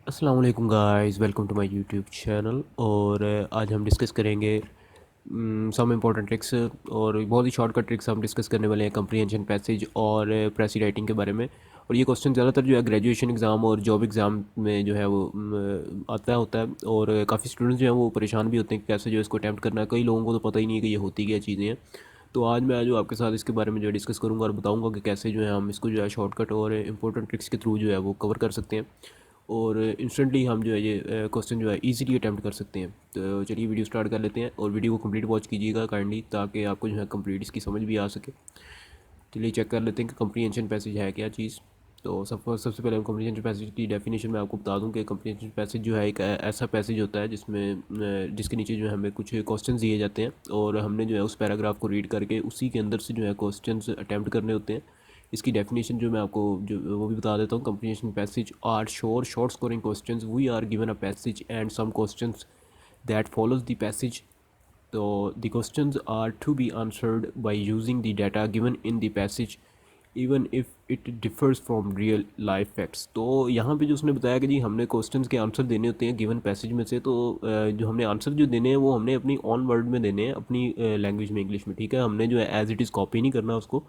अस्सलाम वालेकुम guys, welcome to my YouTube channel. और आज हम डिस्कस करेंगे सम इम्पोर्टेंट ट्रिक्स और बहुत ही शॉर्टकट ट्रिक्स हम डिस्कस करने वाले हैं कंप्रीहेंशन पैसेज और प्रेसी राइटिंग के बारे में। और ये क्वेश्चन ज़्यादातर जो है ग्रेजुएशन एग्ज़ाम और जॉब एग्ज़ाम में जो है वो आता होता है। और काफ़ी स्टूडेंट्स जो हैं वो परेशान भी होते हैं कि कैसे जो है इसको अटैम्प्ट करना है। कई लोगों को तो पता ही नहीं है कि ये होती क्या चीज़ें हैं। तो आज मैं जो आपके साथ इसके बारे में जो है डिस्कस करूँगा और बताऊँगा कि कैसे जो है हम इसको जो है शॉर्टकट और इंपॉर्टेंट ट्रिक्स के थ्रू जो है वो कवर कर सकते हैं और इंस्टेंटली हम जो है ये क्वेश्चन जो है इजीली अटैम्प्ट कर सकते हैं। तो चलिए वीडियो स्टार्ट कर लेते हैं और वीडियो को कंप्लीट वॉच कीजिएगा काइंडली, ताकि आपको जो है कंप्लीट इसकी समझ भी आ सके। चलिए चेक कर लेते हैं कि कम्प्रीहेंशन पैसेज है क्या चीज़। तो सबसे पहले हम कम्प्रीहेंशन पैसेज की डेफिनेशन में आपको बता दूं कि कम्प्रीहेंशन पैसेज जो है एक ऐसा पैसेज होता है जिसमें जिसके नीचे जो है हमें कुछ क्वेश्चंस दिए जाते हैं और हमने जो है उस पैराग्राफ को रीड करके उसी के अंदर से जो है क्वेश्चंस अटैम्प्ट करने होते हैं। इसकी डेफिनेशन जो मैं आपको जो वो भी बता देता हूँ। Comprehension passage are short scoring questions we are given a passage and some questions that follows the passage. So the questions are to be answered by using the data given in the passage even if it differs from real life facts। तो यहाँ पे जो उसने बताया कि जी हमने questions के answer देने होते हैं गिवन पैसेज में से। तो जो हमने आंसर जो देने हैं वो हमने अपनी ऑन वर्ड में देने हैं, अपनी लैंग्वेज में, इंग्लिश में। ठीक है, हमने जो है एज इट इज़ कॉपी नहीं करना उसको,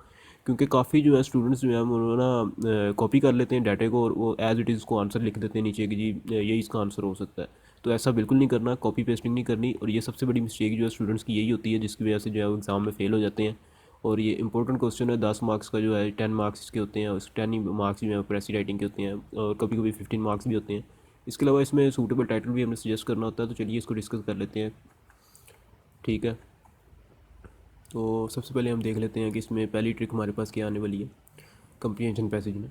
क्योंकि काफ़ी जो है स्टूडेंट्स जो है वो ना कॉपी कर लेते हैं डाटे को और वो एज इट इज़ को आंसर लिख देते हैं नीचे कि जी ये इसका आंसर हो सकता है। तो ऐसा बिल्कुल नहीं करना, कॉपी पेस्टिंग नहीं करनी। और ये सबसे बड़ी मिस्टेक जो है स्टूडेंट्स की यही होती है, जिसकी वजह से जो है वो एग्ज़ाम में फ़ेल हो जाते हैं। और ये इंपॉर्टेंट क्वेश्चन है, 10 मार्क्स का जो है 10 मार्क्स इसके होते हैं और 10 मार्क्स जो है प्रेसी राइटिंग के होते हैं और कभी कभी 15 मार्क्स भी होते हैं। इसके अलावा इसमें सूटेबल टाइटल भी हमें सजेस्ट करना होता है। तो चलिए इसको डिस्कस कर लेते हैं। ठीक है, तो सबसे पहले हम देख लेते हैं कि इसमें पहली ट्रिक हमारे पास क्या आने वाली है कंप्रीहेंशन पैसेज में।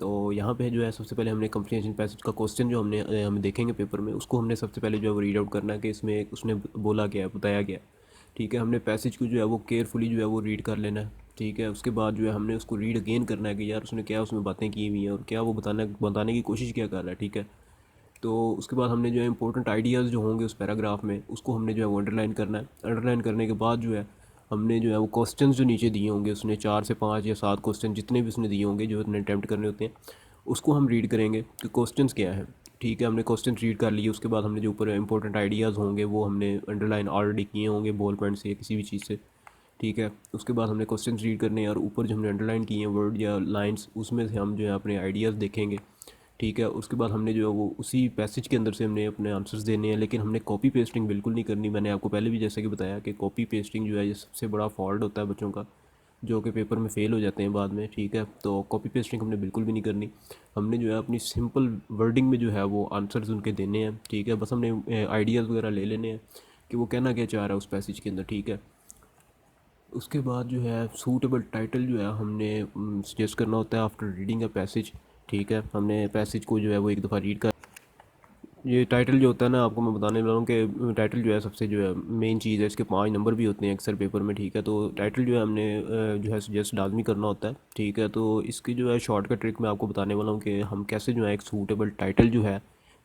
तो यहाँ पे जो है सबसे पहले हमने कंप्रीहेंशन पैसेज का क्वेश्चन जो हम देखेंगे पेपर में, उसको हमने सबसे पहले जो है वो रीड आउट करना है कि इसमें उसने बोला गया है, बताया गया है। ठीक है, हमने पैसेज को जो है वो केयरफुली जो है वो रीड कर लेना है। ठीक है, उसके बाद जो है हमने उसको रीड अगेन करना है कि यार उसने क्या उसमें बातें की हुई हैं और क्या वो बताने की कोशिश क्या कर रहा है। ठीक है, तो उसके बाद हमने जो है इंपॉर्टेंट आइडियाज़ जो होंगे उस पैराग्राफ में उसको हमने जो है वो अंडरलाइन करना है। अंडरलाइन करने के बाद जो है हमने जो है वो क्वेश्चंस जो नीचे दिए होंगे, उसने 4 से 5 या 7 क्वेश्चन जितने भी उसने दिए होंगे जो उसने अटैम्प्ट करने होते हैं, उसको हम रीड करेंगे कि क्वेश्चंस क्या है। ठीक है, हमने क्वेश्चन रीड कर लिए। उसके बाद हमने जो ऊपर इंपॉर्टेंट आइडियाज़ होंगे वो हमने अंडरलाइन ऑलरेडी किए होंगे बॉल पॉइंट से या किसी भी चीज़ से। ठीक है, उसके बाद हमने क्वेश्चन रीड करने हैं और ऊपर जो हमने अंडरलाइन किए हैं वर्ड या लाइंस, उसमें से हम जो है अपने आइडियाज़ देखेंगे। ठीक है, उसके बाद हमने जो है वो उसी पैसेज के अंदर से हमने अपने आंसर्स देने हैं, लेकिन हमने कॉपी पेस्टिंग बिल्कुल नहीं करनी। मैंने आपको पहले भी जैसे कि बताया कि कॉपी पेस्टिंग जो है ये सबसे बड़ा फॉल्ट होता है बच्चों का, जो कि पेपर में फ़ेल हो जाते हैं बाद में। ठीक है, तो कॉपी पेस्टिंग हमने बिल्कुल भी नहीं करनी। हमने जो है अपनी सिंपल वर्डिंग में जो है वो आंसर्स उनके देने हैं। ठीक है, बस हमने आइडियाज़ वगैरह ले लेने हैं कि वो कहना क्या चाह रहा है उस पैसेज के अंदर। ठीक है, उसके बाद जो है सूटेबल टाइटल जो है हमने सजेस्ट करना होता है आफ्टर रीडिंग अ पैसेज। ठीक है, हमने पैसेज को जो है वो एक दफ़ा रीड कर, ये टाइटल जो होता है ना, आपको मैं बताने वाला हूँ कि टाइटल जो है सबसे जो है मेन चीज़ है। इसके 5 नंबर भी होते हैं अक्सर पेपर में। ठीक है, तो टाइटल जो है हमने जो है सजेस्ट लाजमी करना होता है। ठीक है, तो इसकी जो है शॉर्टकट ट्रिक मैं आपको बताने वाला हूँ कि हम कैसे जो है एक सूटेबल टाइटल जो है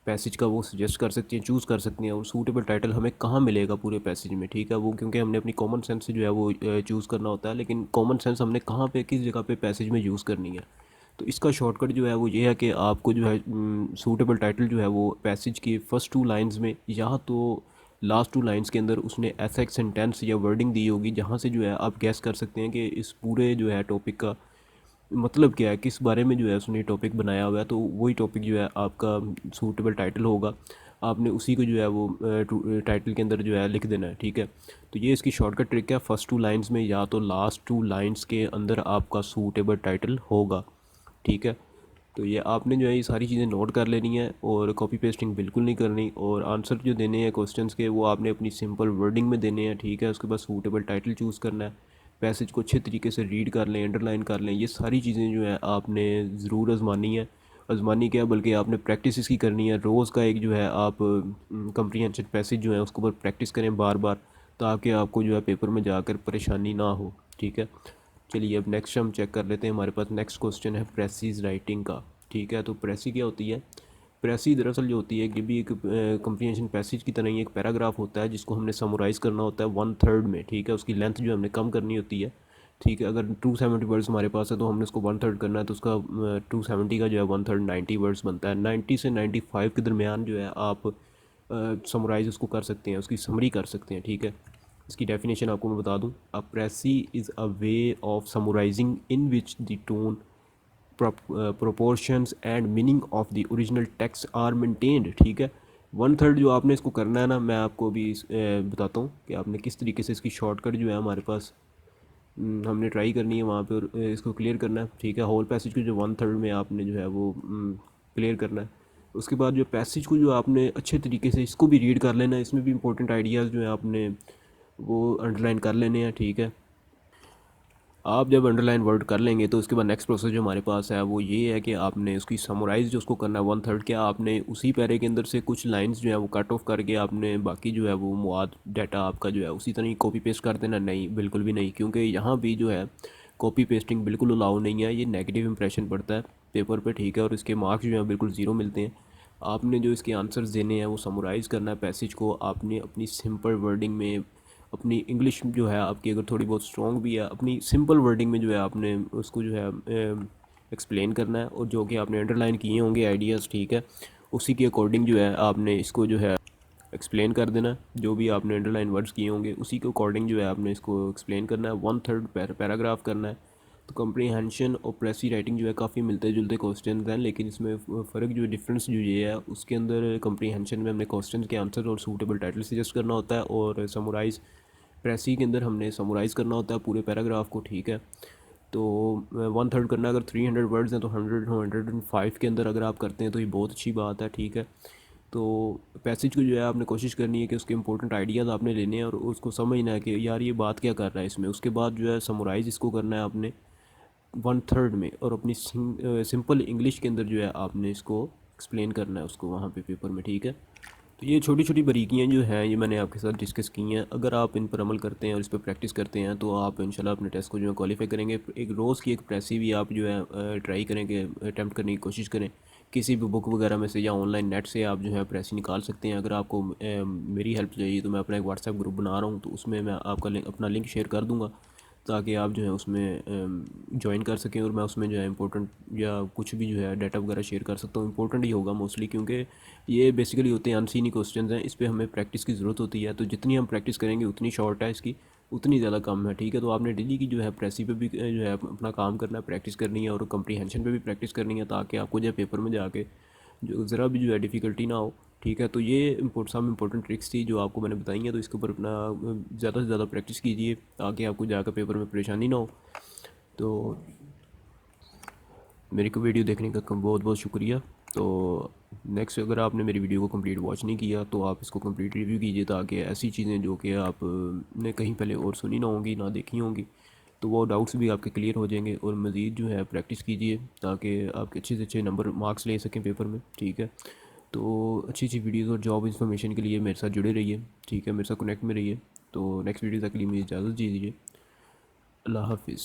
पैसेज का वो सजेस्ट कर सकते हैं, चूज़ कर सकते हैं। और सूटेबल टाइटल हमें कहाँ मिलेगा पूरे पैसेज में। ठीक है, वो क्योंकि हमने अपनी कॉमन सेंस से जो है वो चूज़ करना होता है, लेकिन कॉमन सेंस हमने कहाँ पे किस जगह पे पैसेज में यूज़ करनी है। तो इसका शॉर्टकट जो है वो ये है कि आपको जो है सूटेबल टाइटल जो है वो पैसेज की फ़र्स्ट 2 लाइंस में या तो लास्ट 2 लाइंस के अंदर उसने ऐसा एक सेंटेंस या वर्डिंग दी होगी जहाँ से जो है आप गैस कर सकते हैं कि इस पूरे जो है टॉपिक का मतलब क्या है, किस बारे में जो है उसने टॉपिक बनाया हुआ है। तो वही टॉपिक जो है आपका सूटेबल टाइटल होगा। आपने उसी को जो है वो टाइटल के अंदर जो है लिख देना है। ठीक है, तो ये इसकी शॉर्टकट ट्रिक है। फ़र्स्ट 2 लाइंस में या तो लास्ट 2 लाइंस के अंदर आपका सूटेबल टाइटल होगा। ठीक है, तो ये आपने जो है ये सारी चीज़ें नोट कर लेनी है और कॉपी पेस्टिंग बिल्कुल नहीं करनी। और आंसर जो देने हैं क्वेश्चंस के वो आपने अपनी सिंपल वर्डिंग में देने हैं। ठीक है, उसके बाद सूटेबल टाइटल चूज़ करना है। पैसेज को अच्छे तरीके से रीड कर लें, अंडरलाइन कर लें। ये सारी चीज़ें जो है आपने ज़रूर आजमानी है। आजमानी क्या बल्कि आपने प्रैक्टिस इसकी करनी है। रोज़ का एक जो है आप कंप्रीहेंशन पैसेज जो है उसके ऊपर प्रैक्टिस करें बार बार, ताकि आपको जो है पेपर में जाकर परेशानी ना हो। ठीक है, चलिए अब नेक्स्ट हम चेक कर लेते हैं। हमारे पास नेक्स्ट क्वेश्चन है प्रेसीज राइटिंग का। ठीक है, तो प्रेसी क्या होती है? प्रेसी दरअसल जो होती है ये भी एक कंप्रीहेंशन पैसेज की तरह ही एक पैराग्राफ होता है जिसको हमने समराइज़ करना होता है 1/3 में। ठीक है, उसकी लेंथ जो हमने कम करनी होती है। ठीक है। अगर 270 वर्ड्स हमारे पास है तो हमने उसको 1/3 करना है, तो उसका 270 का जो है 1/3 90 वर्ड्स बनता है। 90 से 95 के दरमियान जो है आप समराइज़ उसको कर सकते हैं, उसकी समरी कर सकते हैं। ठीक है। इसकी डेफिनेशन आपको मैं बता दूं। A précis is a way of summarising in which the tone, proportions and meaning of the original text are maintained. ठीक है। 1/3 जो आपने इसको करना है ना, मैं आपको अभी बताता हूँ कि आपने किस तरीके से इसकी शॉर्टकट जो है हमारे पास हमने ट्राई करनी है वहाँ पे, और इसको क्लियर करना है। ठीक है। होल पैसेज को जो 1/3 में आपने जो है वो क्लियर करना है। उसके बाद जो पैसेज को जो आपने अच्छे तरीके से इसको भी रीड कर लेना है। इसमें भी इंपॉर्टेंट आइडियाज़ जो है आपने वो अंडरलाइन कर लेने हैं। ठीक है। आप जब अंडरलाइन वर्ड कर लेंगे तो उसके बाद नेक्स्ट प्रोसेस जो हमारे पास है वो ये है कि आपने उसकी समराइज़ जो उसको करना है 1/3, क्या आपने उसी पैरे के अंदर से कुछ लाइंस जो है वो कट ऑफ करके आपने बाकी जो है वो मवाद डाटा आपका जो है उसी तरह ही कॉपी पेस्ट कर देना? नहीं, बिल्कुल भी नहीं, क्योंकि यहाँ भी जो है कॉपी पेस्टिंग बिल्कुल अलाउ नहीं है। ये नेगेटिव इंप्रेशन पड़ता है पेपर पे। ठीक है। और इसके मार्क्स जो हैं बिल्कुल ज़ीरो मिलते हैं। आपने जो इसके आंसर्स देने हैं वो समराइज़ करना है पैसेज को आपने अपनी सिंपल वर्डिंग में। अपनी इंग्लिश जो है आपकी अगर थोड़ी बहुत स्ट्रॉन्ग भी है, अपनी सिंपल वर्डिंग में जो है आपने उसको जो है एक्सप्लेन करना है, और जो कि आपने अंडरलाइन किए होंगे आइडियाज़। ठीक है। उसी के अकॉर्डिंग जो है आपने इसको जो है एक्सप्लेन कर देना है। जो भी आपने अंडरलाइन वर्ड्स किए होंगे उसी के अकॉर्डिंग जो है आपने इसको एक्सप्लेन करना है। 1/3 पैराग्राफ करना है। तो कम्प्रीहेंशन और प्रेसी राइटिंग जो है काफ़ी मिलते जुलते क्वेश्चन हैं, लेकिन इसमें फ़र्क जो डिफरेंस जो ये है उसके अंदर कम्प्रीहेंशन में हमने क्वेश्चन के आंसर और सूटेबल टाइटल सजेस्ट करना होता है, और समराइज़ प्रेसी के अंदर हमने समराइज़ करना होता है पूरे पैराग्राफ को। ठीक है। तो 1/3 करना, अगर 300 वर्ड्स हैं तो 105 के अंदर अगर आप करते हैं तो ये बहुत अच्छी बात है। ठीक है। तो पैसेज को जो है आपने कोशिश करनी है कि उसके इंपॉर्टेंट आइडियाज़ आपने लेने हैं और उसको समझना है कि यार ये बात क्या कर रहा है इसमें। उसके बाद जो है समराइज़ इसको करना है आपने 1/3 में, और अपनी सिंपल इंग्लिश के अंदर जो है आपने इसको एक्सप्लेन करना है उसको वहाँ पे पेपर में। ठीक है। तो ये छोटी छोटी बारीकियाँ जो हैं ये मैंने आपके साथ डिस्कस की हैं। अगर आप इन पर अमल करते हैं और इस पर प्रैक्टिस करते हैं तो आप इंशाल्लाह अपने टेस्ट को जो है क्वालिफाई करेंगे। एक रोज़ की एक प्रेसी भी आप जो है ट्राई करेंगे, अटैम्प्ट करने की कोशिश करें। किसी भी बुक वगैरह में से या ऑनलाइन नेट से आप जो है प्रेसी निकाल सकते हैं। अगर आपको मेरी हेल्प चाहिए तो मैं अपना एक व्हाट्सएप ग्रुप बना रहा हूँ, तो उसमें मैं आपका अपना लिंक शेयर कर दूँगा ताकि आप जो है उसमें ज्वाइन कर सकें, और मैं उसमें जो है इंपॉर्टेंट या कुछ भी जो है डाटा वगैरह शेयर कर सकता हूँ। इंपॉर्टेंट ही होगा मोस्टली, क्योंकि ये बेसिकली होते हैं अनसीनी क्वेश्चंस हैं। इस पे हमें प्रैक्टिस की ज़रूरत होती है, तो जितनी हम प्रैक्टिस करेंगे उतनी शॉर्ट है इसकी, उतनी ज़्यादा कम है। ठीक है। तो आपने डेली की जो है प्रेसी पे भी जो है अपना काम करना है, प्रैक्टिस करनी है, और कम्प्रीहेंशन पे भी प्रैक्टिस करनी है, ताकि आपको जो है पेपर में जाके जो ज़रा भी जो है डिफ़िकल्टी ना हो। ठीक है। तो ये सब इंपॉर्टेंट ट्रिक्स थी जो आपको मैंने बताई हैं, तो इसके ऊपर अपना ज़्यादा से ज़्यादा प्रैक्टिस कीजिए ताकि आपको जाकर पेपर में परेशानी ना हो। तो मेरी को वीडियो देखने का बहुत बहुत शुक्रिया। तो नेक्स्ट, अगर आपने मेरी वीडियो को कंप्लीट वॉच नहीं किया तो आप इसको कंप्लीट रिव्यू कीजिए, ताकि ऐसी चीज़ें जो कि आप ने कहीं पहले और सुनी ना होंगी, ना देखी होंगी, तो वो डाउट्स भी आपके क्लियर हो जाएंगे। और मज़ीद जो है प्रैक्टिस कीजिए ताकि आपके अच्छे से अच्छे नंबर मार्क्स ले सकें पेपर में। ठीक है। तो अच्छी अच्छी वीडियोज़ और जॉब इन्फॉर्मेशन के लिए मेरे साथ जुड़े रहिए। ठीक है। मेरे साथ कनेक्ट में रहिए। तो नेक्स्ट वीडियो तक के लिए मुझे इजाज़त दीजिए। अल्लाह हाफिज़।